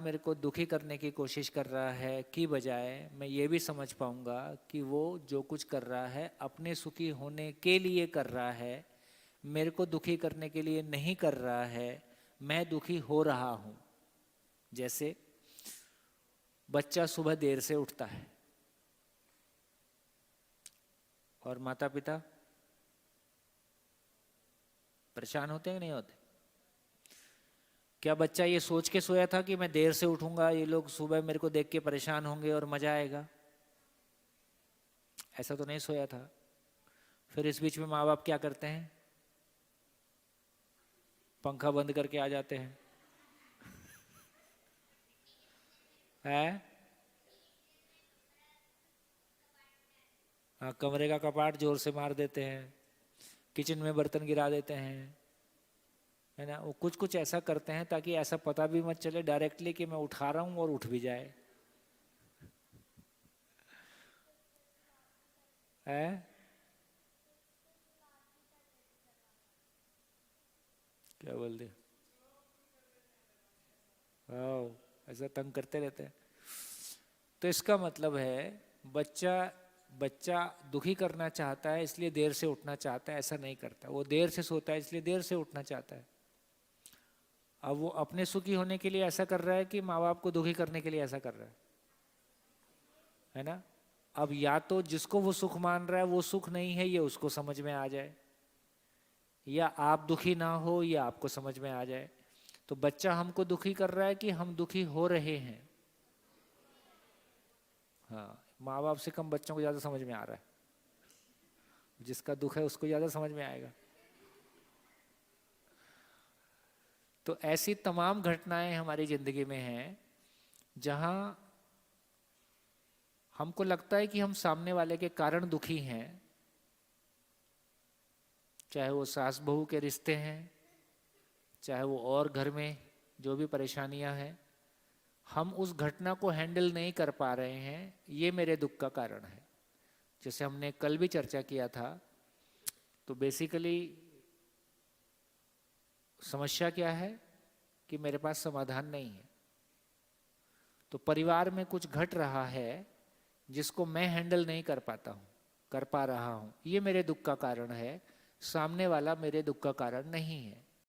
मेरे को दुखी करने की कोशिश कर रहा है की बजाय मैं ये भी समझ पाऊंगा कि वो जो कुछ कर रहा है अपने सुखी होने के लिए कर रहा है, मेरे को दुखी करने के लिए नहीं कर रहा है, मैं दुखी हो रहा हूं। जैसे बच्चा सुबह देर से उठता है और माता पिता परेशान होते हैं कि नहीं होते? क्या बच्चा ये सोच के सोया था कि मैं देर से उठूंगा, ये लोग सुबह मेरे को देख के परेशान होंगे और मजा आएगा? ऐसा तो नहीं सोया था। फिर इस बीच में माँ बाप क्या करते हैं? पंखा बंद करके आ जाते हैं, है? हाँ, कमरे का कपाट जोर से मार देते हैं, किचन में बर्तन गिरा देते हैं, है ना? वो कुछ कुछ ऐसा करते हैं ताकि ऐसा पता भी मत चले डायरेक्टली कि मैं उठा रहा हूं और उठ भी जाए, है? क्या बोलते? हाँ, ऐसा तंग करते रहते हैं। तो इसका मतलब है बच्चा बच्चा दुखी करना चाहता है इसलिए देर से उठना चाहता है, ऐसा नहीं करता। वो देर से सोता है इसलिए देर से उठना चाहता है। अब वो अपने सुखी होने के लिए ऐसा कर रहा है कि माँ बाप को दुखी करने के लिए ऐसा कर रहा है ना? अब या तो जिसको वो सुख मान रहा है वो सुख नहीं है, ये उसको समझ में आ जाए, या आप दुखी ना हो ये आपको समझ में आ जाए। तो बच्चा हमको दुखी कर रहा है कि हम दुखी हो रहे हैं। हाँ, माँ बाप से कम बच्चों को ज्यादा समझ में आ रहा है। जिसका दुख है उसको ज्यादा समझ में आएगा। तो ऐसी तमाम घटनाएं हमारी जिंदगी में हैं जहां हमको लगता है कि हम सामने वाले के कारण दुखी हैं, चाहे वो सास बहू के रिश्ते हैं, चाहे वो और घर में जो भी परेशानियां हैं, हम उस घटना को हैंडल नहीं कर पा रहे हैं, ये मेरे दुख का कारण है। जैसे हमने कल भी चर्चा किया था, तो बेसिकली समस्या क्या है कि मेरे पास समाधान नहीं है। तो परिवार में कुछ घट रहा है जिसको मैं हैंडल नहीं कर पाता हूं, कर पा रहा हूं, ये मेरे दुख का कारण है, सामने वाला मेरे दुख का कारण नहीं है।